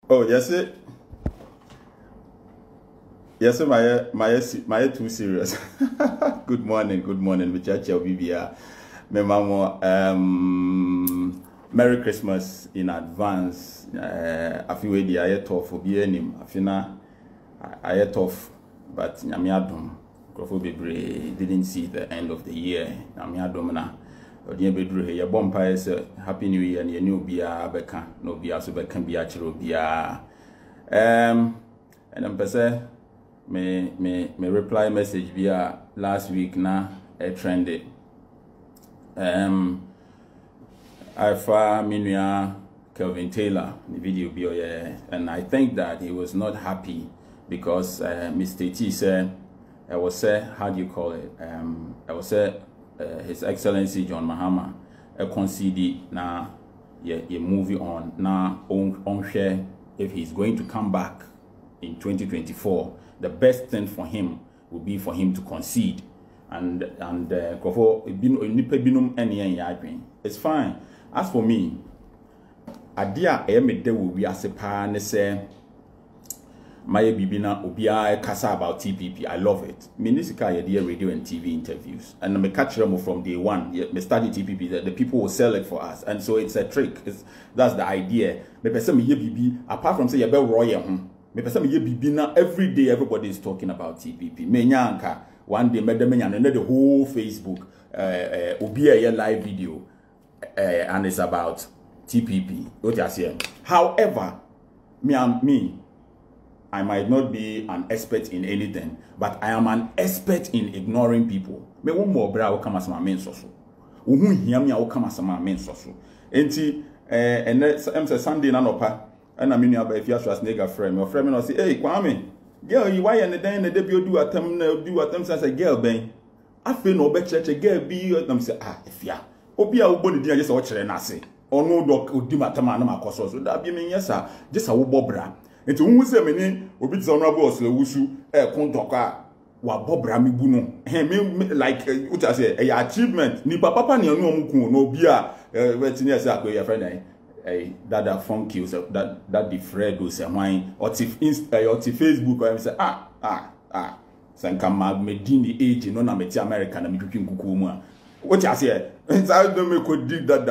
Oh, yes, it. Yes, my too serious. Good morning, Michacha Bibia. My mama, Merry Christmas in advance. I feel the I tough for being him. I feel I tough, but Yamiadum, Crofo didn't see the end of the year. Yamiadum na. Odiye bedru he ye bompa say happy new year ne new bia beka no bia so beka bia chiro bia and am pese me reply message bia last week na e trended I fa minua Kelvin Taylor the video bio and I think that he was not happy because Mr. T said I was say how do you call it I was say His Excellency John Mahama conceded na ye movie on na on share if he's going to come back in 2024 the best thing for him would be for him to concede and it's fine. As for me adia emede wo wi asepa ne say Maya Bibina Ubia Kasa about TPP. I love it. Minisika idea radio and TV interviews. And me catch them from day one. Me study TPP that the people will sell it for us. And so it's a trick. That's the idea. Me person me ye bibi apart from say you be royal me person me ye bibi na every day everybody is talking about TPP. Me nyanka one day me dem nyan the whole Facebook Ubia ye live video and it's about TPP. What you say? However, I might not be an expert in anything, but I am an expert in ignoring people. Me one more bra will come as my main source. Who hear me will come as my main source. Enti and Sunday na nopa and I mean if you trust nigga friend, your friend will say, hey Kwame, girl, you why and then the debut do attempt as a girl ben. I feel no bet church a girl be them say if ya obi a wo di just watch na say. Ono dok odi matama na makoso so da bi me yesa just a wo bobra. Enti unhu se meni obi tse honorable osle wusu kon doka wa bobra mi bu no me like what I say a achievement ni papa ne anu omku no obi a wetini ese akwe ya friend that funky so that the Fred go say hwan otif Facebook or say sanka mag medini age no na meti America na medwetwi nkuku mu a what I say inside don't make could dig that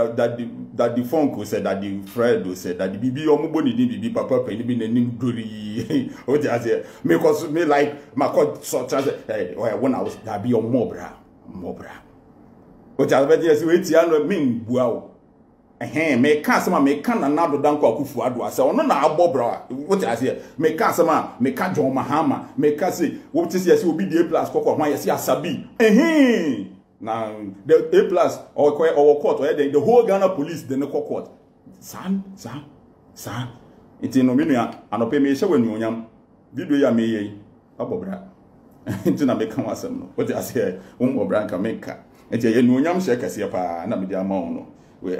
the phone said that the Fred said that the BB omuboni din BB papa pe ni bi nanim dori what I say because me like my court such as when I was that be your mobra what I say wait ya no me bua o me ka sama me ka na nado danko akufu ado ase ono na abobra what I say me ka sama me ka John Mahama me ka say what say obi di A+ kokko hwan yesi asabi now the A+ or court or the whole Ghana police the no court san it's no minua anope me hye wanu onyam video ya me yi abobra nti na me ka wasem no what I say obra nka me ka nti ye nu onyam hye kase pa na me di ama no we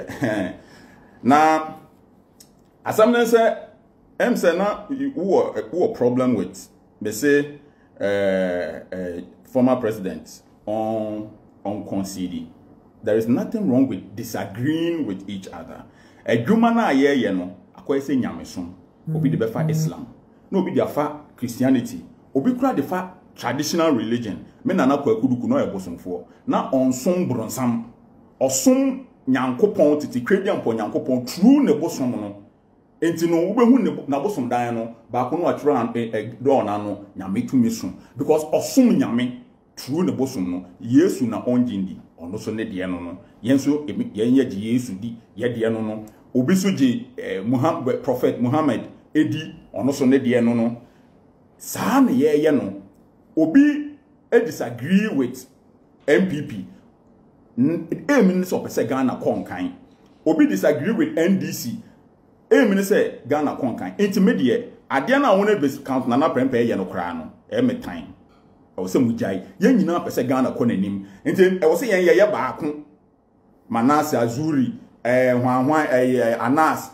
na asam na say say na who problem with me say former president on conceding. There is nothing wrong with disagreeing with each other. A Jumana ye no, akwa se nyamesom. Obi de befa Islam. No obi de fa Christianity. Obi kura de fa traditional religion. Me nana kwa kuduku no ebosomfo. Na onsom bronsam. Osom nyankopon titi kredian po nyankopon true ne bosom no. Enti no ubehu ne na bosom dan no ba ko no atro do na no nyame tumi so because osom nyame true ne bosom no Yesu na onjindi ono so ne de no yenso yenye ji Yesu di ye de no obi so ji Muhammad prophet Muhammad edi ono so ne de no saa ne ye no obi disagree with MPP mean so pese Ghana konkan obi disagree with NDC mean say Ghana konkan intermediate ade na won e count na prempe ye no kra no time I was some jai, yen nyina pese Ghana ko nanim. Enti I was say yen ye baako. Manase Azuri, hwan Anas,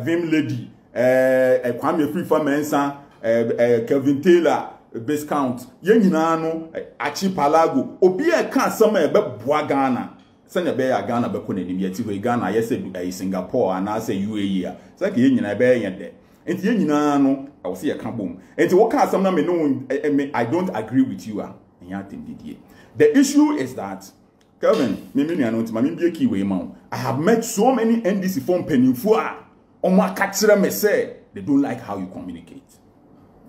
Vim Lady, Kwame Frifa Mensa, Kelvin Taylor, base count. Yen nyina no Achi Palago. Obi e kan sama e be boa Ghana. Sanya be ya Ghana be ko nanim yeti we Ghana ye say Singapore anase UAE. Say ke yen nyina be yen de. And yen nyina no I will say a boom. And to what some me no I don't agree with you the issue is that Kelvin I have met so many NDC form penifua on my catcher me say they don't like how you communicate.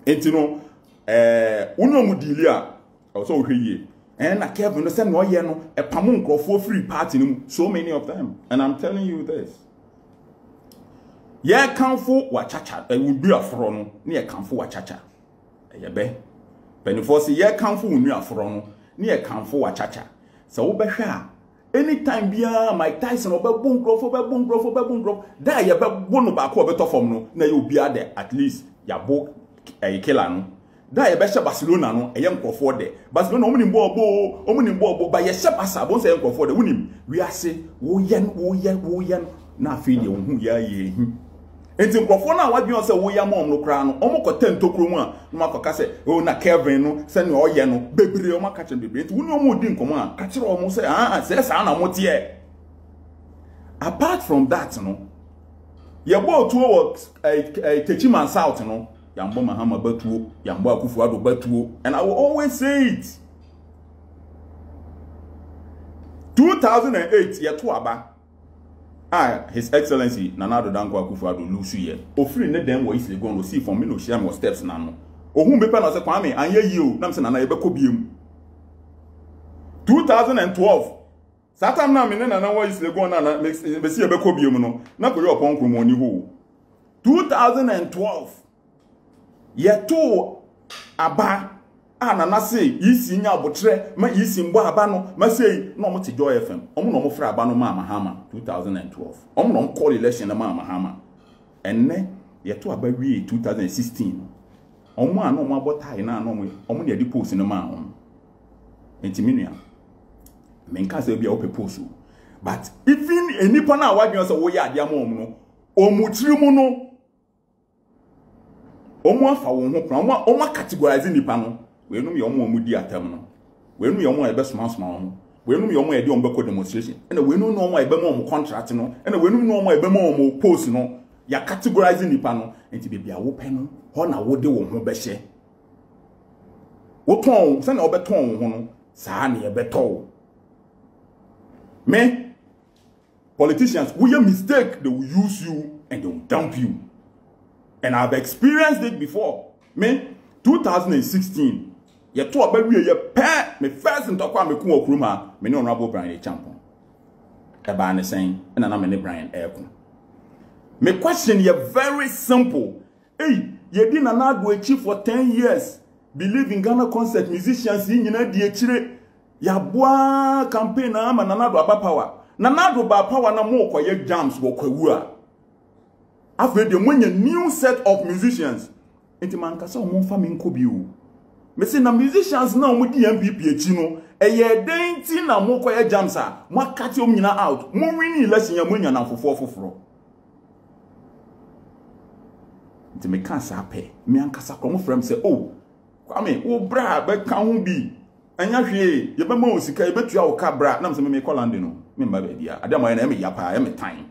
And you know uno mudilia also here and I Kelvin no say no ye no a pamon for free party so many of them, and I'm telling you this. Yeah, kanfo wachacha would afro no na ye kanfo wachacha ye be penifo se ye kanfo wonu afro no na ye kanfo wachacha so wo behwe a anytime bia Mike Tyson obebo nkrofo da ye bebo no ba ko obeto fom no na ye obi ade at least ya bo killer no da ye be hye Barcelona no ye nkrofo de Barcelona omuni bo ba ye hye Barca bo se nkrofo de wonim wi ase wo ye na afi de wo hu ya ye enti nkrofo na wadwen se wo ya mom no kra no omukota ntokro mu a no makoka se o na Kevin no se ne oye no bebre o maka che bebre enti woni omo di nkomo a ka kire omo se se sa na motie. Apart from that no ye bo tuo wo Techiman South no yambo Mahama batuo yambo Akufo-Addo batuo, and I will always say it. 2008 ye to aba His Excellency Nana Addo Dankwa Akufo-Addo lusu ye ofiri ne dem wo East Legon no see from me no share mo steps na no ohun bepe na se Kwame anye yi o na me se Nana ye beko biem 2012 satam na me ne Nana wo East Legon na me see ye beko biem no na ko ye opon kromo ni ho 2012 ye to aba Nana say yisi nya abotre ma yisi mbo aba no ma say no mo te Joy FM omo no mo fra aba no ma Mahama 2012 omo no call election na ma Mahama enne ye to aba wi 2016 omo ano mo abotai na no omo ne di post no ma on entimenia menka say bia ope post but even enipa na wadwen say wo ya ade amom no omutiri mu no omo afa wo ho plan omo categorize nipa no we no me omo di atam no we no me omo e be soma ho we no me omo e de omo be demonstration and we no omo e be mo contract no and we no omo e be mo post no ya categorize nipa no enti bebia wo pe no ho na wo de wo ho be hye wo ton se na wo be ton wo ho no saa na ye be to me politicians we a mistake, they will use you and they will dump you, and I've experienced it before. Me 2016 ye to abawie ye pe me first ntokwa me ku okrum ha me ne honorable Brian Champon e ba ne sen na me ne Brian Eko. Me question ye very simple. Hey, ye di Nana Addo echi for 10 years, believe in Ghana concert musicians yin nyina di echire ya boa campaign na ama Nana Addo aba power. Nana Addo ba power na mo koye jams wo kwawu a afre de monye new set of musicians enti man kasa o mo fa me nko bi o me say na musicians na o di MPP echi no eye den ti na mo koye jams a mo akati o nyina out mo win election ya mo nya na foforo enti me kan sa pe me ankasa ko mo frem say oh Kwame wo bra be kan ho bi anya hwe ye be ma o sika ye betua o ka bra na me call land no me mba be dia ade mo ye na me yapa ye me time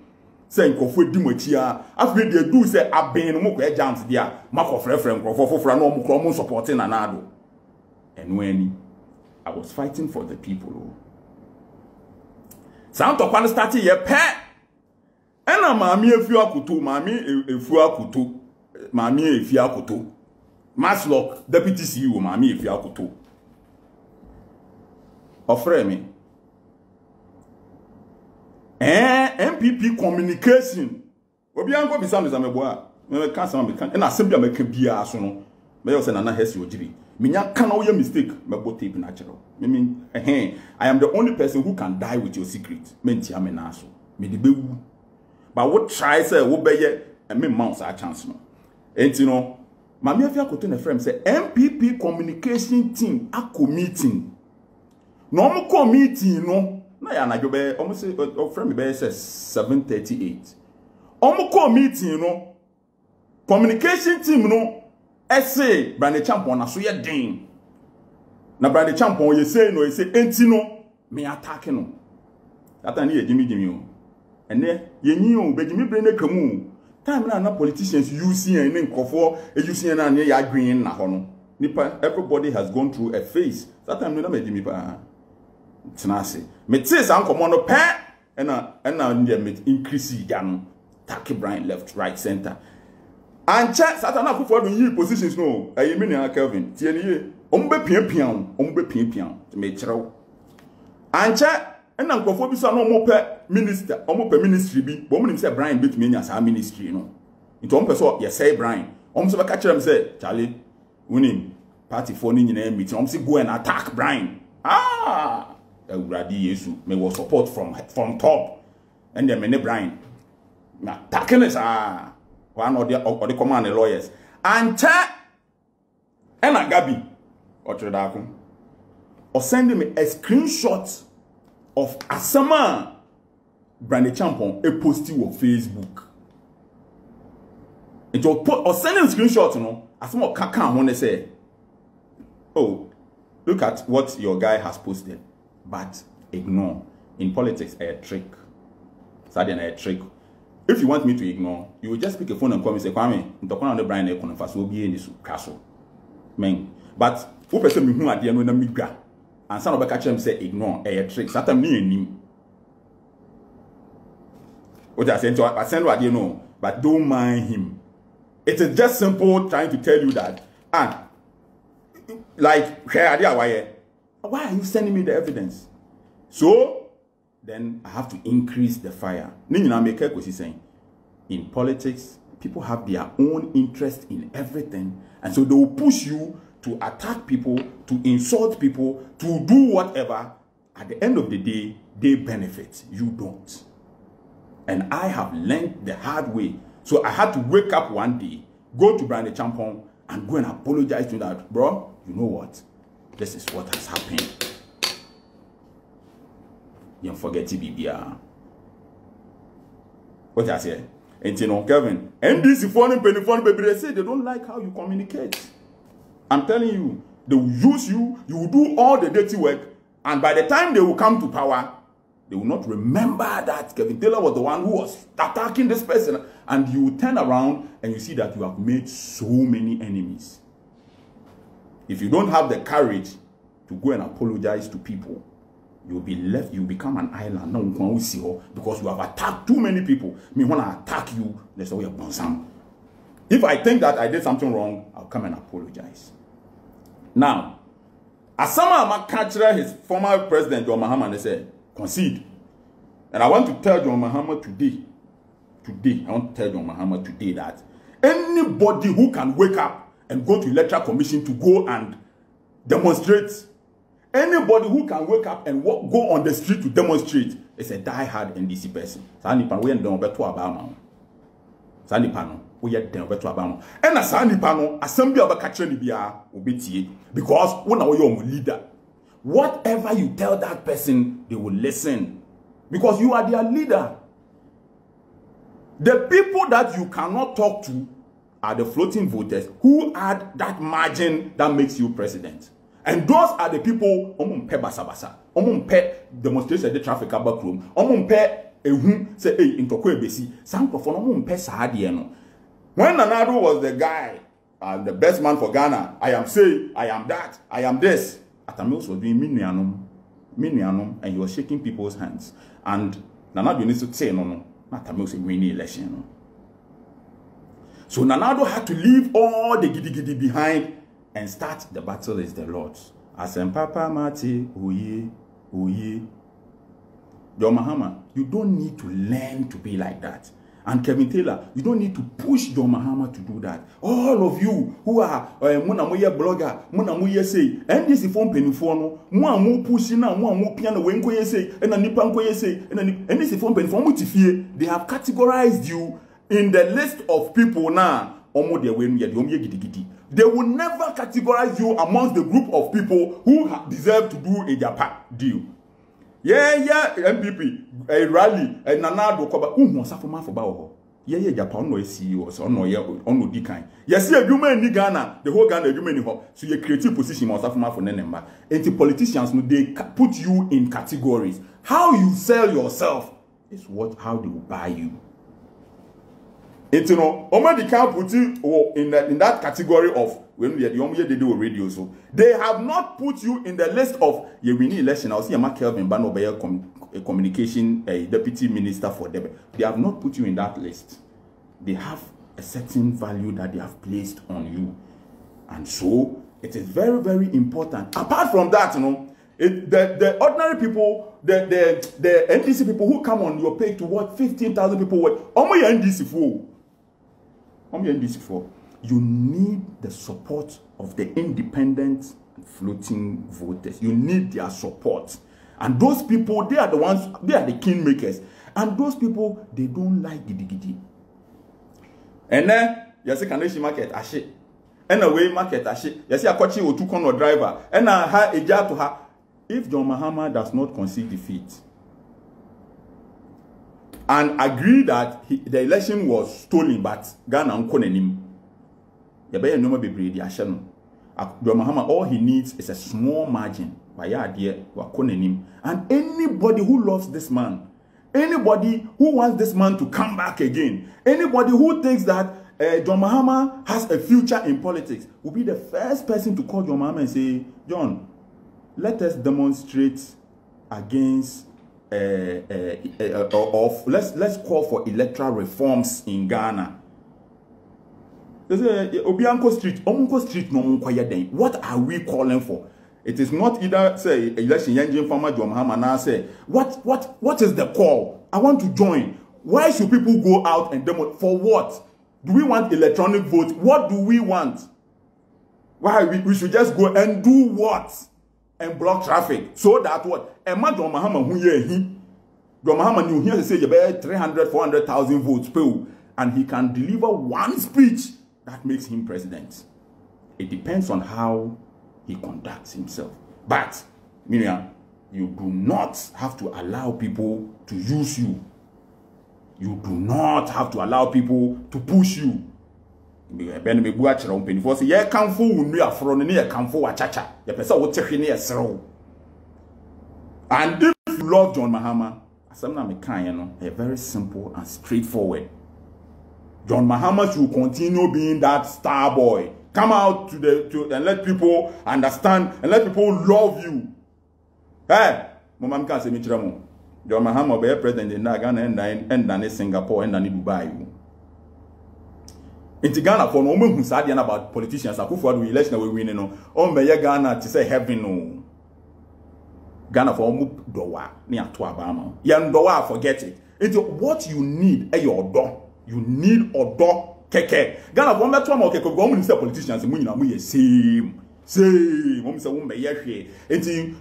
say nkofo di mochia afre de do say aben no mo ko jams dia mako frefre nkofo fofora no mo kro mo supporting Nana Addo enu ani I was fighting for the people. Sound to kwan start ye pe ena maami efu akoto maami efi akoto Maslock deputy CEO maami efi akoto offer me MPP communication obi anko bisa me zameboa me kan sama me kan na asem me kan bia so no me yo say Nana Hesi Ojiri minya kan o ye mistake me bo tape natural me I am the only person who can die with your secret me ntia me na so me de bewu but what try say wo beye me mouse a chance no enti no mama afia koto na frame say MPP communication team akọ meeting no mo ko meeting no na ya na jobe omo say frame be say 7:38 omo ko meeting no communication team no essay Brian Champon na so ye den na Brian Champon ye say no ye say enti no me attack no that na ye jimi o ene ye nyi o be jimi bre na kamu time na politicians using and nkofo using na ya green na ho no nipa everybody has gone through a phase that time na me di me pa tenase me tie san komo no pe na me increase ya no Taki Brian left right center and check Satan Akufo do yi positions no ayemi na Kelvin tie ne ye ombe pian me kyerɛw and check and nkofo bi so na omo pe minister omo pe ministry bi bo mo nim say Brian betumi nya sa ministry no nti omo pe so ye say Brian omo so be ka kyerɛm say Charlie winning party for ni nyina meeting omo say go and attack Brian Ewurade Yesu me was support from top and then me Brian na attacking us one of the command lawyers and check and Gabi Otredako or sending me a screenshot of Asama Brandy Champon a post on Facebook. It will put or sending a screenshot, you know, Asama Kaka when they say, oh, look at what your guy has posted, but ignore. In politics, a trick. Suddenly a trick. If you want me to ignore, you will just pick a phone and call me and say, Kwame, I'm talking on the Brian Economy, so be in this castle. Men. But who person me who are there no migra. And some of the catch them say ignore a trick. Sometimes me and him. What I send what you know, but don't mind him. It is just simple trying to tell you that. And like why are you sending me the evidence? So then I have to increase the fire. Saying in politics, people have their own interest in everything, and so they will push you to attack people, to insult people, to do whatever. At the end of the day, they benefit. You don't. And I have learned the hard way. So I had to wake up one day, go to Brandy Champon, and go and apologize to that. Bro, you know what? This is what has happened. You don't forget TBBR. What I say? And you know, Kevin, NDC phone baby, they say they don't like how you communicate. I'm telling you, they will use you, you will do all the dirty work, and by the time they will come to power, they will not remember that Kevin Taylor was the one who was attacking this person, and you will turn around and you see that you have made so many enemies. If you don't have the courage to go and apologize to people, you'll be left, you become an island. No one will see you because you have attacked too many people. Me when I attack you, that's how you're born. If I think that I did something wrong, I'll come and apologize. Now, Asama Makachra, his former president, John Mahama, they said, concede. And I want to tell John Mahama today, I want to tell John Mahama today that anybody who can wake up and go to electoral commission to go and demonstrate, anybody who can wake up and go on the street to demonstrate is a die-hard NDC person. Sanipan we ndon beto abama. Sanipan we yet den beto abama. And sanipan assembly obeka kire ni bia obetie because when are your leader. Whatever you tell that person, they will listen because you are their leader. The people that you cannot talk to are the floating voters who add that margin that makes you president. And those are the people omumpe basabasa, omumpe demonstration the traffic backroom, omumpe say hey intoko ebesi, sankofo omumpe saadie no. When Nanado was the guy, the best man for Ghana, I am saying, I am that, I am this. Atamils was doing minianum, and he was shaking people's hands. And Nanado needs to say no, Atamils a winning election. No. So Nanado had to leave all the giddy behind and start the battle is the Lord's. Asem Papa Mati, oye. John Mahama, you don't need to learn to be like that. And Kevin Taylor, you don't need to push John Mahama to do that. All of you who are Munamuye blogger, Munamuye say, and this is phone penny-phone, Muamu pushing now, Muamu piano, Wenko say, and a Nipanko say, and this is phone penny-phone, they have categorized you in the list of people now. They will never categorize you amongst the group of people who deserve to do a Japan deal. Yeah, MPP, a rally, a Nanado Koba, who was a former for Bao. Yeah, Japan no CEO, so no, no decline. Yes, you human in Ghana, the whole Ghana, human in so your creative position was a former for Nenemba. And the politicians, they put you in categories. How you sell yourself is how they will buy you. It's you know, Omadi can't put you in that category of when they do radio. So they have not put you in the list of winning election. I'll see Mark Kelvin Banobeya communication deputy minister for them. They have not put you in that list. They have a certain value that they have placed on you, and so it is very, very important. Apart from that, you know, the ordinary people, the NDC people who come on your page to what 15,000 people what only NDC for. You need the support of the independent floating voters. You need their support. And those people, they are the ones, they are the kingmakers. And those people, they don't like gidi. And then, you see, Kaneshi market, ashe. And away market, ashe. You see, a coachy or two corner driver. And I have a job to her. If John Mahama does not concede defeat and agree that the election was stolen, but Ghana unkonenim, you better no be brave. John Mahama, all he needs is a small margin. And anybody who loves this man, anybody who wants this man to come back again, anybody who thinks that John Mahama has a future in politics, will be the first person to call John Mahama and say, John, let us demonstrate against let's call for electoral reforms in Ghana. Obianko Street, Omunko Street, no Munko. What are we calling for? It is not either say election engine farmer John Mahama now say what is the call? I want to join. Why should people go out and demo? For what? Do we want electronic vote? What do we want? Why we should just go and do what? And block traffic so that what? Emma John Mahama who he John Mahama knew here say you better 300, 400,000 votes per, and he can deliver one speech that makes him president. It depends on how he conducts himself. But Miriam, you do not have to allow people to use you. You do not have to allow people to push you. Ben me bua chira ompeni for say ye kanfo wunu afro ne ye kanfo wa chacha ye pese wo tehwe ne ye serew. And if you love John Mahama, asem na me kan no, very simple and straightforward. John Mahama should continue being that star boy. Come out to and let people understand and let people love you. Hey, mama can say me chira mo. John Mahama be president in Ghana and Singapore and Dubai. In Ghana, for no one who's about politicians, I for the election we win. No, oh, may Ghana to say heaven. No, Ghana for doa near to Abama. Yan doa, forget it. It's what you need. Your door. You need odo keke. Ghana for me to am keke. Go say politicians. We same.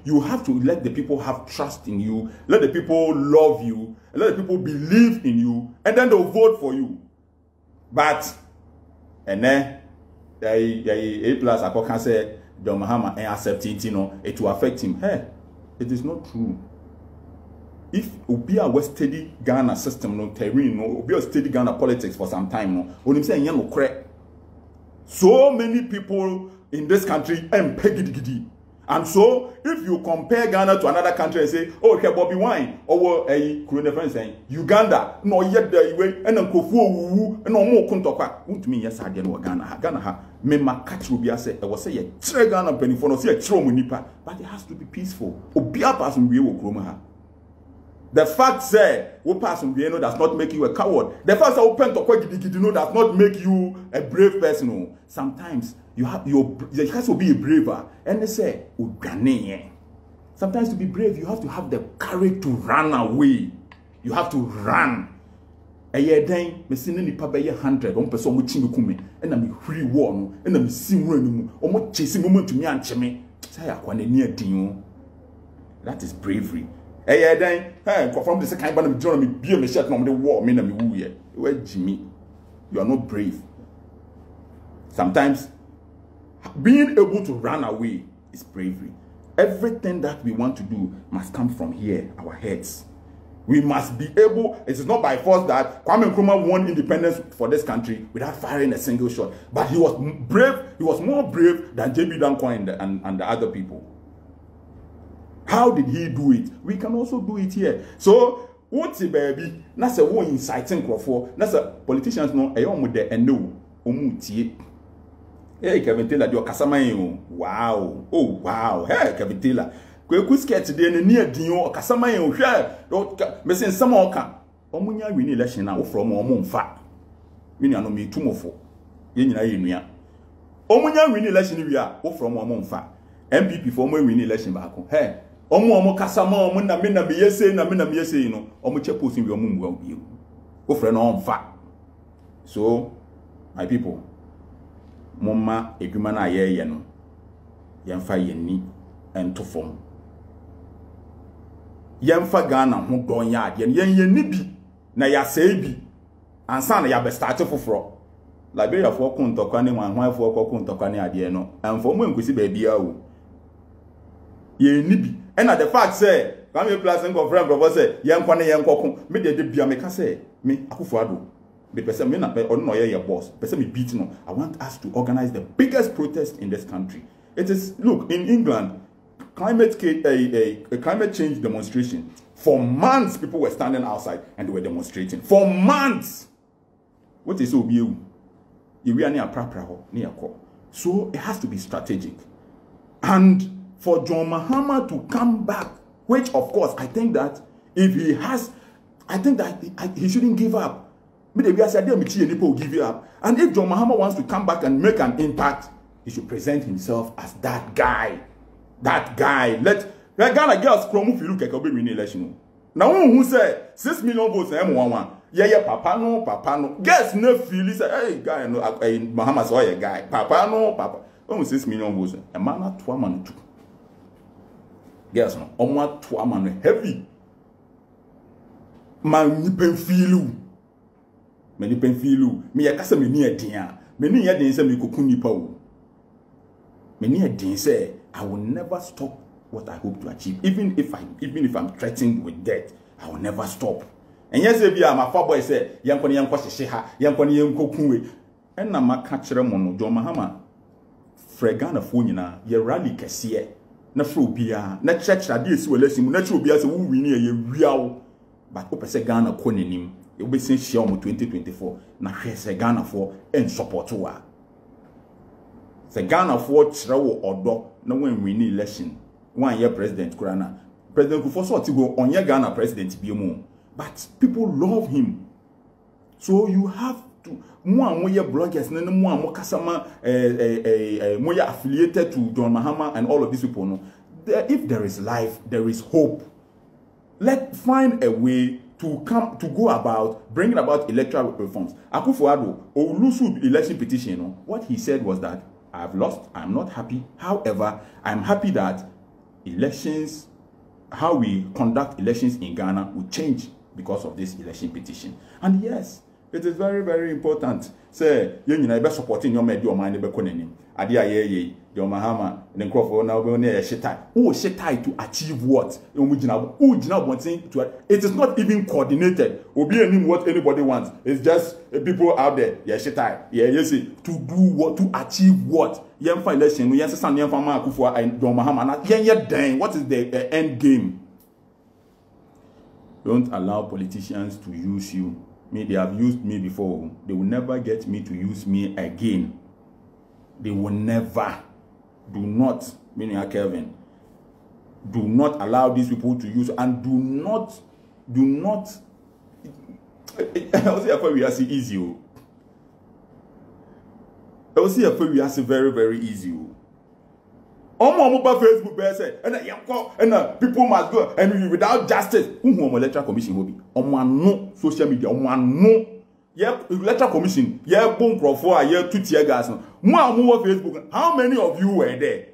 You have to let the people have trust in you. Let the people love you. Let the people believe in you, and then they'll vote for you. But and then A plus I can say John Mahama and accept it, it will affect him. Hey, it is not true. If we are steady Ghana system, no terrain, no, we are steady Ghana politics for some time, no, when you say no correct. So many people in this country and peggy. And so, if you compare Ghana to another country and say, oh, okay, Bobby Wine, or a coronavirus saying, Uganda, no, yet the way, and then Kofu, and no more Kuntoka, won't mean yes, I didn't know Ghana. Ghana, me ma catch will be a say, I was say, a Ghana penny for no see a Tromunipa, but it has to be peaceful. Obia person we will Kromaha. The fact say, what person we know does not make you a coward. The fact that open to quite does not make you a brave person. Sometimes you have you has to be a braver. And they say, sometimes to be brave, you have to have the courage to run away. You have to run. A year then, me see any papa 100, one person with Chinukume, and I'm free one, and I'm seeing running, almost chasing moment to me and Chime. Say, I want a near Dino. That is bravery. A year then, hey, from the second one of Jeremy, be a machine on the war, me and me woo ye. Where Jimmy, you are not brave. Sometimes being able to run away is bravery. Everything that we want to do must come from here, our heads. We must be able, it is not by force that Kwame Nkrumah won independence for this country without firing a single shot. But he was brave, he was more brave than J.B. Danquah and the other people. How did he do it? We can also do it here. So, What's the baby? That's a one inciting crofo. That's a politicians no a young with the and no omutie. Hey, Kevin Taylor, your Casamayo. Wow. Oh, wow. Hey, Kevin Taylor. Kweku scared today and near Dio, Casamayo. Share. Missing some more. Omunya win election now from Omon Fat. Meaning, I know me 2 more 4. Yen. Omunya win election we are from Omon Fat. MPP for me win election back. Hey. Omo kasama omo na me na be yese na me na me yese no omo che posting we omo mu bio o friend on fa. So my people momma edwuma na ye no yemfa yenni ento fom yemfa Ghana ho don ya ade yen yenni bi na ya sei bi ansa na ya be start foforo Liberia for kontokwa ne hwan for kontokwa ne ade no amfo mo enkosi ba bia o yenni bi. And at the fact say, come here plus and friend brother say, young me de bia me can say, me Akufo-Addo. The person me na or no your boss. Person me beating no. I want us to organize the biggest protest in this country. It is look in England, climate change demonstration. For months, people were standing outside and they were demonstrating. For months. What is OBU? You are near Prapra near call. So it has to be strategic. And for John Mahama to come back, which of course I think that if he has, I think that he shouldn't give up. But if will give you up. And if John Mahama wants to come back and make an impact, he should present himself as that guy. That guy. Let Ghana girls from if you look at a win election. Now who say 6 million votes M11? Yeah, papa no. Guess no feel say, hey, guy, no, Mahama saw a guy. Papa. Almost 6 million votes. A man at 2 man too. Yes, no. Omwa to man heavy. Man nipen filu. Me nipen filu. Me yakasa me ni edin. Me ni edin say me koku nipa wo. Me ni edin say I will never stop what I hope to achieve. Even if I'm threatened with death, I will never stop. And yes, if you are my father boy say, yankoni yanko sheshe ha, yankoni yanko kunwe. And na maka kire mo no John Mahama. Fregana fo nyina ye rally kese. Na fro bia na church ade si wala simu na church bia se wo wini ye wiawo but o pese Ghana ko nanim e wo be sin share o 2024 na hwe se Ghana for en support wa se Ghana for kire wo odo na wan wini election wan ye president kurana president Kufuor so ti go onye Ghana president bi mu but people love him so you have to mo bloggers na mo kasama mo affiliated to John Mahama and all of these people no if there is life there is hope. Let's find a way to go about bringing about electoral reforms. Akufo-Addo Olusu election petition no what he said was that I've lost, I'm not happy, however I'm happy that elections, how we conduct elections in Ghana will change because of this election petition. And yes, it is very, very important. Say, you know, be supporting your mind, your mind, be koneni. Adi aye, your Mahama, and Crawford now be near shetai. Oh, shetai to achieve what? It is not even coordinated. Obi any what anybody wants. It's just people out there. Yeah, shetai. Yeah, you see, to do what, to achieve what? Yemfa election. Yes, some yemfa ma Akufo and your Mahama. Yeah, dang. What is the end game? Don't allow politicians to use you. They have used me before. They will never get me to use me again. They will never. Do not, meaning Kevin, do not allow these people to use and do not. I'll say we are easy. I'll say we are very, very easy. On my Facebook say, and people must go and without justice. Who electoral commission will be? On no social media, on no. Yeah, electoral commission. Yeah, boom Crawford. Yeah, 2 tear gas. More Facebook. How many of you were there?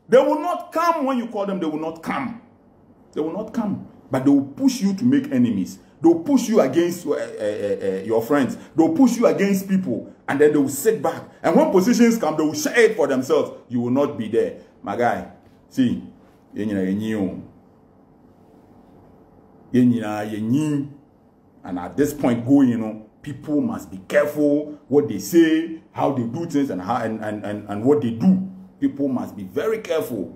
They will not come when you call them. They will not come. They will not come. But they will push you to make enemies. They will push you against your friends. They will push you against people, and then they will sit back. And when positions come, they will share it for themselves. You will not be there. My guy, see, and at this point, people must be careful what they say, how they do things, and how and what they do. People must be very careful.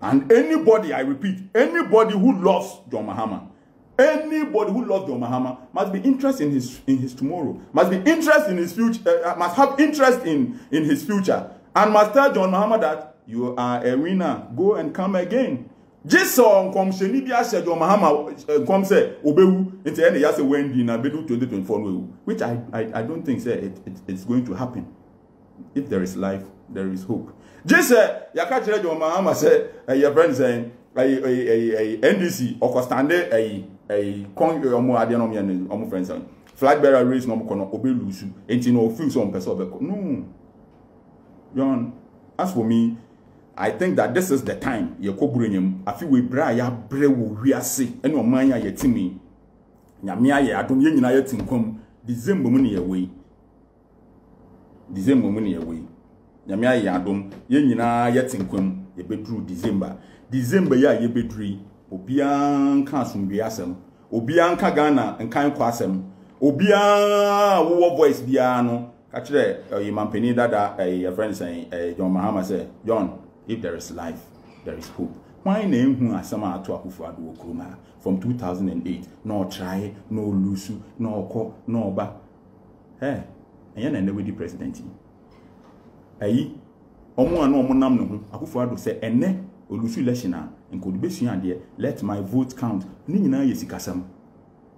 And anybody, I repeat, anybody who loves John Mahama, Anybody who loves John Mahama must be interested in his tomorrow, must be interested in his future, must have interest in his future, and must tell John Mahama that you are a winner. Go and come again. Just on come sheni bi ashe John Mahama come say obewu into any yase Wendy na bedu 2024 which I don't think say it's going to happen. If there is life, there is hope. Just yaka chere John Mahama say your friend saying NDC okostande con omo ade no me omo friends flag bearer race no kono obelusu enti no feel some person obeko. No. John, as for me, I think that this is the time ye koburenyam afi we bra ya bre wo wiase ene oman ya yetimi nyame aye adom ye nyina yetinkom December mu ne ye we December mu ne ye we nyame aye adom ye nyina yetinkom ye bedru December ya ye bedri obian ka asomdwe asem obian ka Ghana nkan kwa asem obian wo voice bia no ka kire yimampeni dada your friend saying John Mahama say John, if there is life, there is hope. Why name who asama to Akufo-Addo Okroma from 2008? No try, no lose, no ko, no ba. Hey, and then the president. Ayi, omo ano omo nam no ho. Akufo-Addo say ene olusu election a enkodu besua de let my vote count. Ni nyina yesikasam.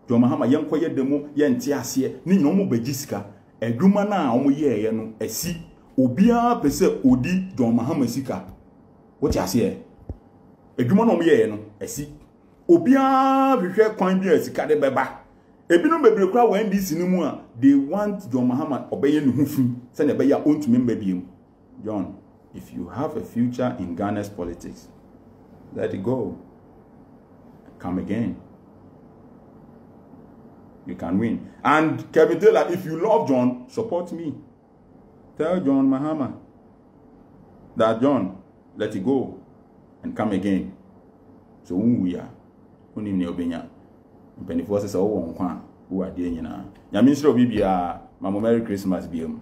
John Mahama yenkoye demo yente ase ni nyina omo bagisika. Edwuma na omo ye no asi obia pese odi John Mahama sika. What you say? Edwuma no ye no asi obia hwehwe kwan bi asika de beba ebinu bebre kra wan dis ni mu a they want John Mahama obeye ne hufi say na beya ontumi mbabiem. John, if you have a future in Ghana's politics, let it go. Come again. You can win. And Kevin Taylor, if you love John, support me. Tell John Mahama that John, let it go and come again. So we are. Unim ne obenya. Mpeni forces are who are there, you know. Your minister of Bibia, Mama Merry Christmas, BM.